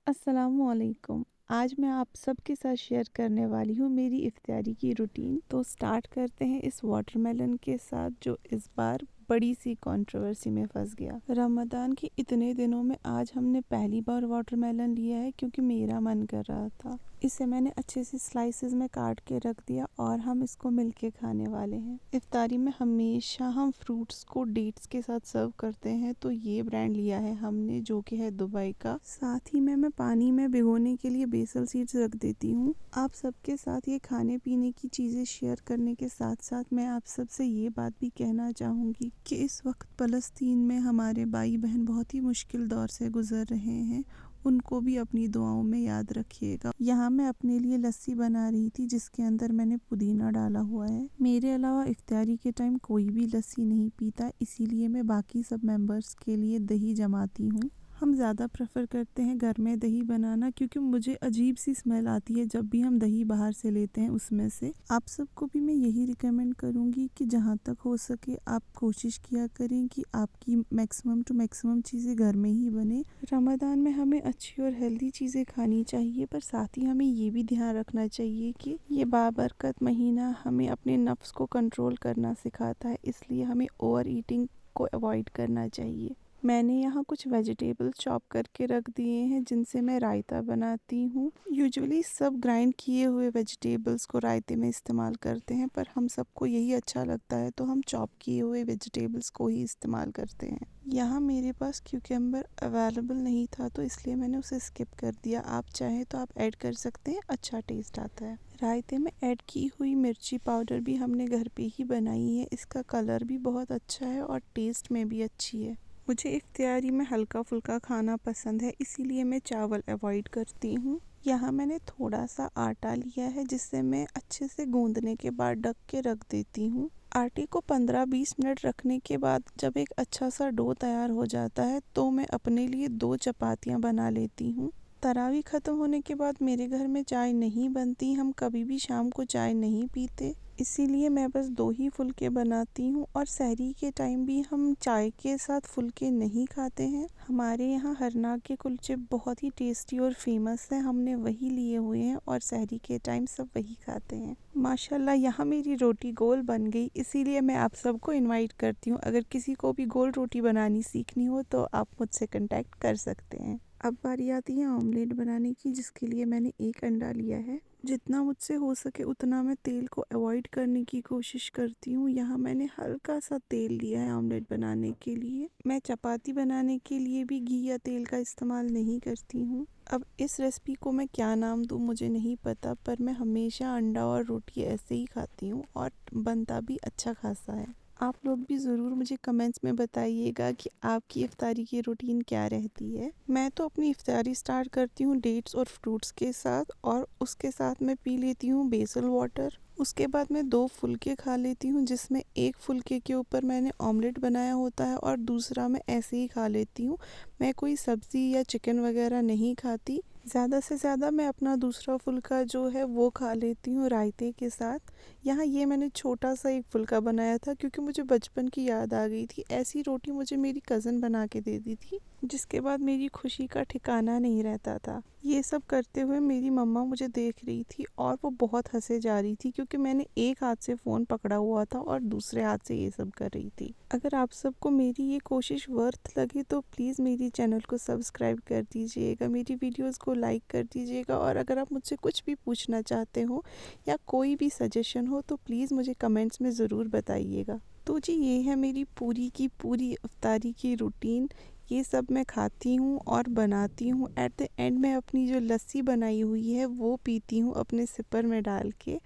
अस्सलामुअलैकुम। आज मैं आप सबके साथ शेयर करने वाली हूँ मेरी इफ्तारी की रूटीन। तो स्टार्ट करते हैं इस वाटरमेलन के साथ जो इस बार बड़ी सी कंट्रोवर्सी में फंस गया। रमज़ान के इतने दिनों में आज हमने पहली बार वाटरमेलन लिया है क्योंकि मेरा मन कर रहा था। इसे मैंने अच्छे से स्लाइसेस में काट के रख दिया और हम इसको मिलके खाने वाले हैं। इफ्तारी में हमेशा हम फ्रूट्स को डेट्स के साथ सर्व करते हैं, तो ये ब्रांड लिया है हमने जो कि है दुबई का। साथ ही मैं पानी में भिगोने के लिए बेसल सीड्स रख देती हूँ। आप सबके साथ ये खाने पीने की चीज़ें शेयर करने के साथ साथ मैं आप सबसे ये बात भी कहना चाहूँगी कि इस वक्त फ़लस्तीन में हमारे भाई बहन बहुत ही मुश्किल दौर से गुजर रहे हैं। उनको भी अपनी दुआओं में याद रखिएगा। यहाँ मैं अपने लिए लस्सी बना रही थी जिसके अंदर मैंने पुदीना डाला हुआ है। मेरे अलावा इफ्तारी के टाइम कोई भी लस्सी नहीं पीता, इसीलिए मैं बाकी सब मेंबर्स के लिए दही जमाती हूँ। हम ज़्यादा प्रेफर करते हैं घर में दही बनाना क्योंकि मुझे अजीब सी स्मेल आती है जब भी हम दही बाहर से लेते हैं उसमें से। आप सबको भी मैं यही रिकमेंड करूँगी कि जहाँ तक हो सके आप कोशिश किया करें कि आपकी मैक्सिमम टू मैक्सिमम चीज़ें घर में ही बने। रमज़ान में हमें अच्छी और हेल्दी चीज़ें खानी चाहिए, पर साथ ही हमें ये भी ध्यान रखना चाहिए कि ये बाबरकत महीना हमें अपने नफ्स को कंट्रोल करना सिखाता है, इसलिए हमें ओवर ईटिंग को अवॉइड करना चाहिए। मैंने यहाँ कुछ वेजिटेबल्स चॉप करके रख दिए हैं जिनसे मैं रायता बनाती हूँ। यूजुअली सब ग्राइंड किए हुए वेजिटेबल्स को रायते में इस्तेमाल करते हैं, पर हम सबको यही अच्छा लगता है तो हम चॉप किए हुए वेजिटेबल्स को ही इस्तेमाल करते हैं। यहाँ मेरे पास क्यूकम्बर अवेलेबल नहीं था तो इसलिए मैंने उसे स्किप कर दिया। आप चाहें तो आप ऐड कर सकते हैं, अच्छा टेस्ट आता है। रायते में ऐड की हुई मिर्ची पाउडर भी हमने घर पे ही बनाई है। इसका कलर भी बहुत अच्छा है और टेस्ट में भी अच्छी है। मुझे इफ्तियारी में हल्का फुल्का खाना पसंद है, इसीलिए मैं चावल अवॉइड करती हूँ। यहाँ मैंने थोड़ा सा आटा लिया है जिससे मैं अच्छे से गूंदने के बाद ढक के रख देती हूँ। आटे को 15-20 मिनट रखने के बाद जब एक अच्छा सा डो तैयार हो जाता है तो मैं अपने लिए 2 चपातियाँ बना लेती हूँ। तरावी ख़त्म होने के बाद मेरे घर में चाय नहीं बनती, हम कभी भी शाम को चाय नहीं पीते, इसीलिए मैं बस 2 ही फुलके बनाती हूँ। और सहरी के टाइम भी हम चाय के साथ फुलके नहीं खाते हैं। हमारे यहाँ हरनाग के कुलचे बहुत ही टेस्टी और फेमस हैं, हमने वही लिए हुए हैं और सहरी के टाइम सब वही खाते हैं। माशाल्लाह यहाँ मेरी रोटी गोल बन गई, इसीलिए मैं आप सबको इनवाइट करती हूँ, अगर किसी को भी गोल रोटी बनानी सीखनी हो तो आप मुझसे कांटेक्ट कर सकते हैं। अब बारी आती है ऑमलेट बनाने की, जिसके लिए मैंने 1 अंडा लिया है। जितना मुझसे हो सके उतना मैं तेल को अवॉइड करने की कोशिश करती हूँ। यहाँ मैंने हल्का सा तेल लिया है ऑमलेट बनाने के लिए। मैं चपाती बनाने के लिए भी घी या तेल का इस्तेमाल नहीं करती हूँ। अब इस रेसिपी को मैं क्या नाम दूँ मुझे नहीं पता, पर मैं हमेशा अंडा और रोटी ऐसे ही खाती हूँ और बनता भी अच्छा खासा है। आप लोग भी ज़रूर मुझे कमेंट्स में बताइएगा कि आपकी इफ्तारी की रूटीन क्या रहती है। मैं तो अपनी इफ्तारी स्टार्ट करती हूँ डेट्स और फ्रूट्स के साथ, और उसके साथ मैं पी लेती हूँ बेसल वाटर। उसके बाद मैं 2 फुलके खा लेती हूँ जिसमें एक फुलके के ऊपर मैंने ऑमलेट बनाया होता है और दूसरा मैं ऐसे ही खा लेती हूँ। मैं कोई सब्ज़ी या चिकन वगैरह नहीं खाती। ज़्यादा से ज़्यादा मैं अपना दूसरा फुल्का जो है वो खा लेती हूँ रायते के साथ। यहाँ ये मैंने छोटा सा एक फुल्का बनाया था क्योंकि मुझे बचपन की याद आ गई थी। ऐसी रोटी मुझे मेरी कज़न बना के देती थी, जिसके बाद मेरी खुशी का ठिकाना नहीं रहता था। ये सब करते हुए मेरी मम्मा मुझे देख रही थी और वो बहुत हंसे जा रही थी क्योंकि मैंने एक हाथ से फ़ोन पकड़ा हुआ था और दूसरे हाथ से ये सब कर रही थी। अगर आप सबको मेरी ये कोशिश वर्थ लगे तो प्लीज़ मेरी चैनल को सब्सक्राइब कर दीजिएगा, मेरी वीडियोस को लाइक कर दीजिएगा, और अगर आप मुझसे कुछ भी पूछना चाहते हो या कोई भी सजेशन हो तो प्लीज़ मुझे कमेंट्स में ज़रूर बताइएगा। तो जी ये है मेरी पूरी की पूरी इफ्तारी की रूटीन। ये सब मैं खाती हूँ और बनाती हूँ। एट द एंड मैं अपनी जो लस्सी बनाई हुई है वो पीती हूँ अपने सिपर में डाल के।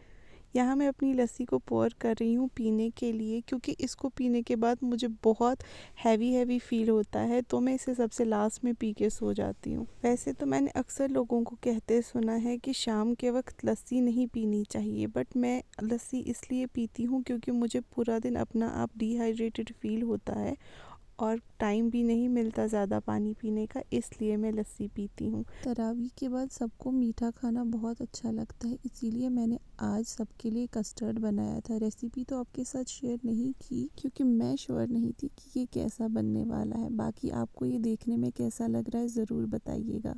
यहाँ मैं अपनी लस्सी को पोर कर रही हूँ पीने के लिए, क्योंकि इसको पीने के बाद मुझे बहुत हैवी फ़ील होता है तो मैं इसे सबसे लास्ट में पी के सो जाती हूँ। वैसे तो मैंने अक्सर लोगों को कहते सुना है कि शाम के वक्त लस्सी नहीं पीनी चाहिए, बट मैं लस्सी इसलिए पीती हूँ क्योंकि मुझे पूरा दिन अपना आप डिहाइड्रेटेड फ़ील होता है और टाइम भी नहीं मिलता ज़्यादा पानी पीने का, इसलिए मैं लस्सी पीती हूँ। तरावी के बाद सबको मीठा खाना बहुत अच्छा लगता है, इसीलिए मैंने आज सबके लिए कस्टर्ड बनाया था। रेसिपी तो आपके साथ शेयर नहीं की क्योंकि मैं श्योर नहीं थी कि ये कैसा बनने वाला है। बाकी आपको ये देखने में कैसा लग रहा है ज़रूर बताइएगा।